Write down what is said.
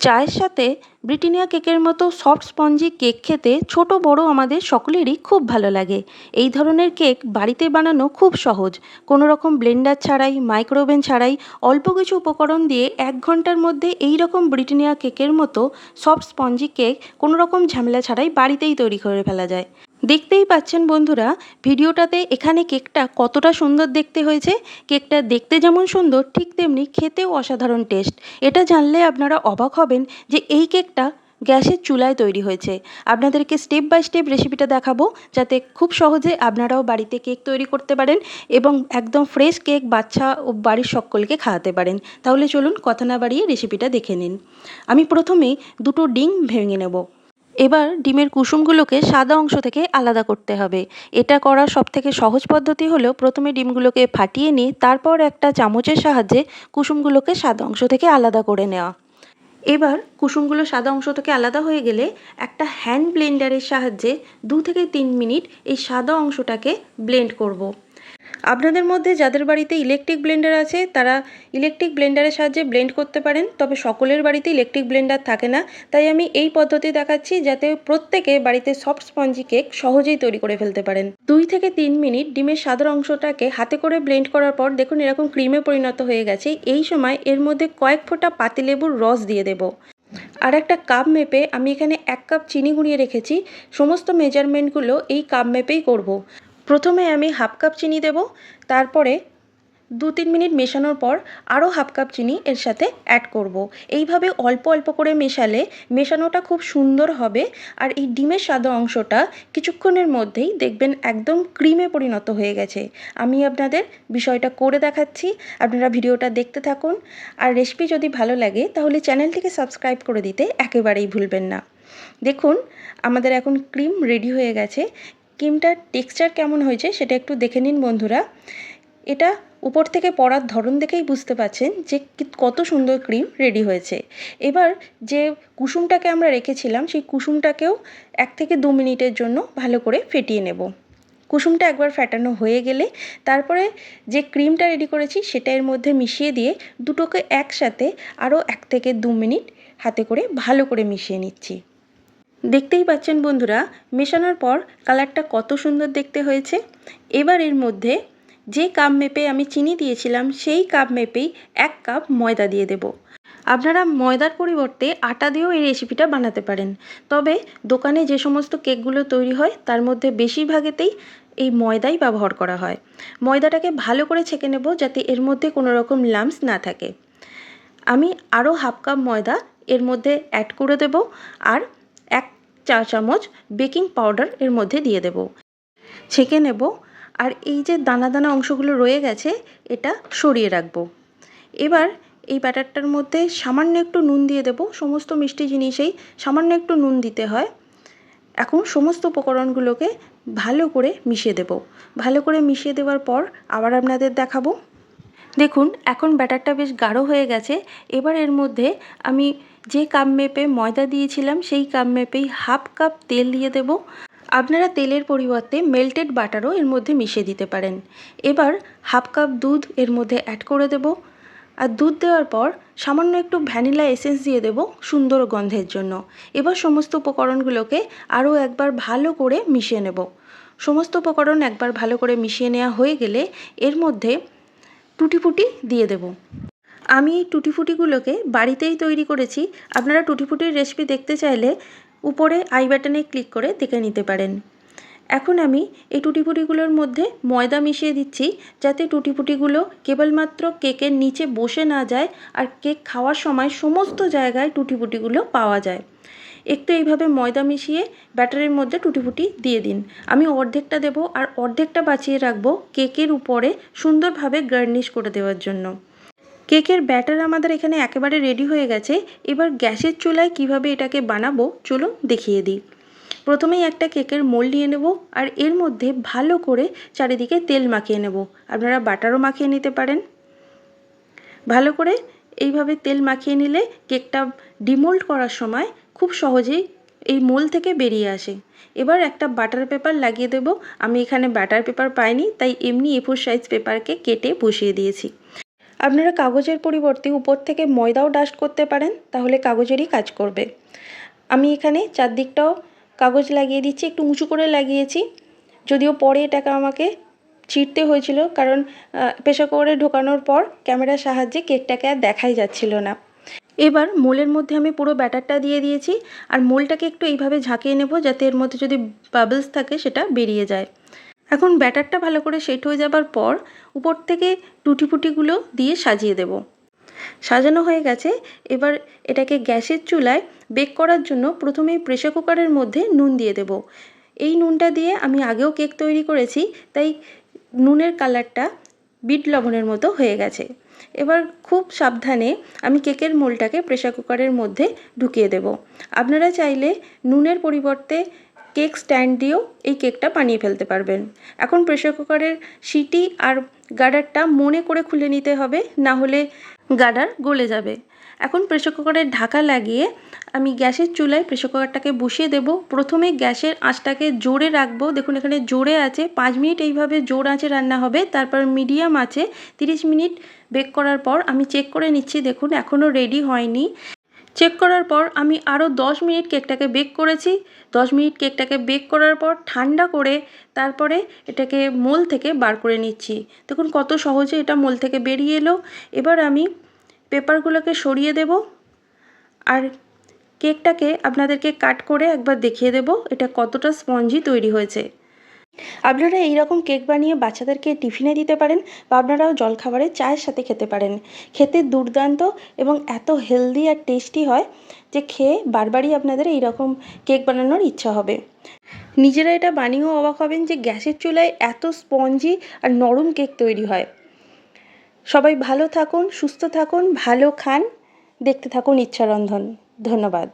চায়ের সাথে ব্রিটানিয়া কেকের মতো সফট স্পঞ্জি কেক খেতে ছোট বড় আমাদের সকলেরই খুব ভালো লাগে। এই ধরনের কেক বাড়িতে বানানো খুব সহজ। কোনো রকম ব্লেন্ডার ছাড়াই, মাইক্রোওভেন ছাড়াই, অল্প কিছু উপকরণ দিয়ে 1 ঘন্টার মধ্যে এই রকম ব্রিটানিয়া কেকের মতো সফট স্পঞ্জি কেক কোনো রকম ঝামেলা ছাড়াই বাড়িতেই তৈরি করে ফেলা যায়। দেখতেই পাচ্ছেন বন্ধুরা, ভিডিওটাতে এখানে কেকটা কতটা সুন্দর দেখতে হয়েছে। কেকটা দেখতে যেমন সুন্দর, ঠিক তেমনি খেতেও অসাধারণ টেস্ট। এটা জানলে আপনারা অবাক হবেন যে এই কেকটা গ্যাসের চুলায় তৈরি হয়েছে। আপনাদেরকে স্টেপ বাই স্টেপ রেসিপিটা দেখাবো, যাতে খুব সহজে আপনারাও বাড়িতে কেক তৈরি করতে পারেন এবং একদম ফ্রেশ কেক বাচ্চা ও বাড়ির সকলকে খাওয়াতে পারেন। তাহলে চলুন কথা না বাড়িয়ে রেসিপিটা দেখে নিন। আমি প্রথমেই 2টো ডিম ভেঙে নেব। এবার ডিমের কুসুমগুলোকে সাদা অংশ থেকে আলাদা করতে হবে। এটা করার সবথেকে সহজ পদ্ধতি হলো প্রথমে ডিমগুলোকে ফাটিয়ে নিয়ে তারপর একটা চামচের সাহায্যে কুসুমগুলোকে সাদা অংশ থেকে আলাদা করে নেওয়া। এবার কুসুমগুলো সাদা অংশ থেকে আলাদা হয়ে গেলে একটা হ্যান্ড ব্লেন্ডারের সাহায্যে 2 থেকে 3 মিনিট এই সাদা অংশটাকে ব্লেন্ড করব। আপনাদের মধ্যে যাদের বাড়িতে ইলেকট্রিক ব্লেন্ডার আছে তারা ইলেকট্রিক ব্লেন্ডারের সাহায্যে ব্লেন্ড করতে পারেন, তবে সকলের বাড়িতে ইলেকট্রিক ব্লেন্ডার থাকে না। তাই আমি এই পদ্ধতি দেখাচ্ছি যাতে প্রত্যেকে বাড়িতে সফট স্পঞ্জি কেক সহজেই তৈরি করে ফেলতে পারেন। 2 থেকে 3 মিনিট ডিমের সাদা অংশটাকে হাতে করে ব্লেন্ড করার পর দেখুন এরকম ক্রিমে পরিণত হয়ে গেছে। এই সময় এর মধ্যে কয়েক ফোঁটা পাতিলেবুর রস দিয়ে দেব। আর একটা কাপ মেপে আমি এখানে 1 কাপ চিনি গুঁড়িয়ে রেখেছি। সমস্ত মেজারমেন্টগুলো এই কাপ মেপেই করব। প্রথমে আমি 1/2 কাপ চিনি দেব, তারপরে 2-3 মিনিট মেশানোর পর আরও 1/2 কাপ চিনি এর সাথে অ্যাড করব। এইভাবে অল্প অল্প করে মেশালে মেশানোটা খুব সুন্দর হবে। আর এই ডিমের সাদা অংশটা কিছুক্ষণের মধ্যেই দেখবেন একদম ক্রিমে পরিণত হয়ে গেছে। আমি আপনাদের বিষয়টা করে দেখাচ্ছি, আপনারা ভিডিওটা দেখতে থাকুন। আর রেসিপি যদি ভালো লাগে তাহলে চ্যানেলটিকে সাবস্ক্রাইব করে দিতে একেবারেই ভুলবেন না। দেখুন আমাদের এখন ক্রিম রেডি হয়ে গেছে। ক্রিমটার টেক্সচার কেমন হয়েছে সেটা একটু দেখে নিন বন্ধুরা। এটা উপর থেকে পড়ার ধরন দেখেই বুঝতে পারছেন যে কত সুন্দর ক্রিম রেডি হয়েছে। এবার যে কুসুমটাকে আমরা রেখেছিলাম সেই কুসুমটাকেও 1 থেকে 2 মিনিটের জন্য ভালো করে ফেটিয়ে নেব। কুসুমটা একবার ফেটানো হয়ে গেলে তারপরে যে ক্রিমটা রেডি করেছি সেটা এর মধ্যে মিশিয়ে দিয়ে দুটোকে একসাথে আরও 1 থেকে 2 মিনিট হাতে করে ভালো করে মিশিয়ে নিচ্ছি। দেখতেই পাচ্ছেন বন্ধুরা, মেশানোর পর কালারটা কত সুন্দর দেখতে হয়েছে। এবার এর মধ্যে যে কাপ মেপে আমি চিনি দিয়েছিলাম সেই কাপ মেপেই 1 কাপ ময়দা দিয়ে দেব। আপনারা ময়দার পরিবর্তে আটা দিয়েও এই রেসিপিটা বানাতে পারেন, তবে দোকানে যে সমস্ত কেকগুলো তৈরি হয় তার মধ্যে বেশিরভাগেতেই এই ময়দাই ব্যবহার করা হয়। ময়দাটাকে ভালো করে ছেঁকে নেব যাতে এর মধ্যে কোনো রকম লাম্পস না থাকে। আমি আরও 1/2 কাপ ময়দা এর মধ্যে অ্যাড করে দেব আর 1 চা চামচ বেকিং পাউডার এর মধ্যে দিয়ে দেব। ছেঁকে নেব আর এই যে দানা দানা অংশগুলো রয়ে গেছে এটা সরিয়ে রাখবো। এবার এই ব্যাটারটার মধ্যে সামান্য একটু নুন দিয়ে দেব। সমস্ত মিষ্টি জিনিসেই সামান্য একটু নুন দিতে হয়। এখন সমস্ত উপকরণগুলোকে ভালো করে মিশিয়ে দেব। ভালো করে মিশিয়ে দেওয়ার পর আবার আপনাদের দেখাবো। দেখুন এখন ব্যাটারটা বেশ গাঢ় হয়ে গেছে। এবার এর মধ্যে আমি যে কাপ মেপে ময়দা দিয়েছিলাম সেই কাপ মেপেই 1/2 কাপ তেল দিয়ে দেব। আপনারা তেলের পরিবর্তে মেল্টেড বাটারও এর মধ্যে মিশিয়ে দিতে পারেন। এবার 1/2 কাপ দুধ এর মধ্যে অ্যাড করে দেব। আর দুধ দেওয়ার পর সামান্য একটু ভ্যানিলা এসেন্স দিয়ে দেব সুন্দর গন্ধের জন্য। এবার সমস্ত উপকরণগুলোকে আরও একবার ভালো করে মিশিয়ে নেব। সমস্ত উপকরণ একবার ভালো করে মিশিয়ে নেওয়া হয়ে গেলে এর মধ্যে টুটি ফুটি দিয়ে দেব। আমি এই টুটি ফুটিগুলোকে বাড়িতেই তৈরি করেছি। আপনারা টুটি ফুটির রেসিপি দেখতে চাইলে উপরে আই বাটনে ক্লিক করে দেখে নিতে পারেন। এখন আমি এই টুটি ফুটিগুলোর মধ্যে ময়দা মিশিয়ে দিচ্ছি যাতে টুটি ফুটিগুলো কেবলমাত্র কেকের নিচে বসে না যায় আর কেক খাওয়ার সময় সমস্ত জায়গায় টুটি ফুটিগুলো পাওয়া যায়। একটু এইভাবে ময়দা মিশিয়ে ব্যাটারের মধ্যে টুটি ফুটি দিয়ে দিন। আমি অর্ধেকটা দেব আর অর্ধেকটা বাঁচিয়ে রাখবো কেকের উপরে সুন্দরভাবে গার্নিশ করে দেওয়ার জন্য। কেকের ব্যাটার আমাদের এখানে একেবারে রেডি হয়ে গেছে। এবার গ্যাসের চুলায় কিভাবে এটাকে বানাবো চলুন দেখিয়ে দিই। প্রথমেই একটা কেকের মোল্ড নিয়ে নেব আর এর মধ্যে ভালো করে চারিদিকে তেল মাখিয়ে নেব। আপনারা বাটারও মাখিয়ে নিতে পারেন। ভালো করে এইভাবে তেল মাখিয়ে নিলে কেকটা ডিমোল্ড করার সময় খুব সহজেই এই মোল্ড থেকে বেরিয়ে আসে। এবার একটা বাটার পেপার লাগিয়ে দেব। আমি এখানে বাটার পেপার পাইনি তাই এমনি A4 সাইজ পেপারকে কেটে বসিয়ে দিয়েছি। আপনারা কাগজের পরিবর্তে উপর থেকে ময়দাও ডাস্ট করতে পারেন, তাহলে কাগজেরই কাজ করবে। আমি এখানে চারদিকটাও কাগজ লাগিয়ে দিচ্ছি, একটু উঁচু করে লাগিয়েছি, যদিও পরে এটাকে আমাকে চিরতে হয়েছিল, কারণ প্রেসার কুকারে ঢোকানোর পর ক্যামেরার সাহায্যে কেকটাকে আর দেখাই যাচ্ছিল না। এবার মোলের মধ্যে আমি পুরো ব্যাটারটা দিয়ে দিয়েছি, আর মোলটাকে একটু এইভাবে ঝাঁকিয়ে নেব যাতে এর মধ্যে যদি বাবলস থাকে সেটা বেরিয়ে যায়। এখন ব্যাটারটা ভালো করে সেট হয়ে যাবার পর উপর থেকে টুটি ফুটিগুলো দিয়ে সাজিয়ে দেব। সাজানো হয়ে গেছে। এবার এটাকে গ্যাসের চুলায় বেক করার জন্য প্রথমেই প্রেসার কুকারের মধ্যে নুন দিয়ে দেব। এই নুনটা দিয়ে আমি আগেও কেক তৈরি করেছি, তাই নুনের কালারটা বিট লবণের মতো হয়ে গেছে। এবার খুব সাবধানে আমি কেকের মোলটাকে প্রেসার কুকারের মধ্যে ঢুকিয়ে দেব। আপনারা চাইলে নুনের পরিবর্তে কেক স্ট্যান্ড দিয়েও এই কেকটা বানিয়ে ফেলতে পারবেন। এখন প্রেসার কুকারের সিটি আর গার্ডারটা মনে করে খুলে নিতে হবে, না হলে গার্ডার গলে যাবে। এখন প্রেসার কুকারের ঢাকা লাগিয়ে আমি গ্যাসের চুলায় প্রেসার কুকারটাকে বসিয়ে দেব। প্রথমে গ্যাসের আঁচটাকে জোরে রাখবো, দেখুন এখানে জোরে আছে। 5 মিনিট এইভাবে জোর আঁচে রান্না হবে, তারপর মিডিয়াম আছে 30 মিনিট বেক করার পর আমি চেক করে নিচ্ছি, দেখুন এখনও রেডি হয়নি। চেক করার পর আমি আরও 10 মিনিট কেকটাকে বেক করেছি। 10 মিনিট কেকটাকে বেক করার পর ঠান্ডা করে তারপরে এটাকে মোল থেকে বার করে নিচ্ছি। দেখুন কত সহজে এটা মোল থেকে বেরিয়ে এলো। এবার আমি পেপারগুলোকে সরিয়ে দেব, আর কেকটাকে আপনাদেরকে কাট করে একবার দেখিয়ে দেব এটা কতটা স্পঞ্জি তৈরি হয়েছে। আপনারা এইরকম কেক বানিয়ে বাচ্চাদেরকে টিফিনে দিতে পারেন, বা আপনারাও জলখাবারে চায়ের সাথে খেতে পারেন। খেতে দুর্দান্ত এবং এত হেলদি আর টেস্টি হয় যে খেয়ে বারবারই আপনাদের এইরকম কেক বানানোর ইচ্ছা হবে। নিজেরা এটা বানিয়েও অবাক হবেন যে গ্যাসের চুলায় এত স্পঞ্জি আর নরম কেক তৈরি হয়। সবাই ভালো থাকুন, সুস্থ থাকুন, ভালো খান, দেখতে থাকুন ইচ্ছা রন্ধন। ধন্যবাদ।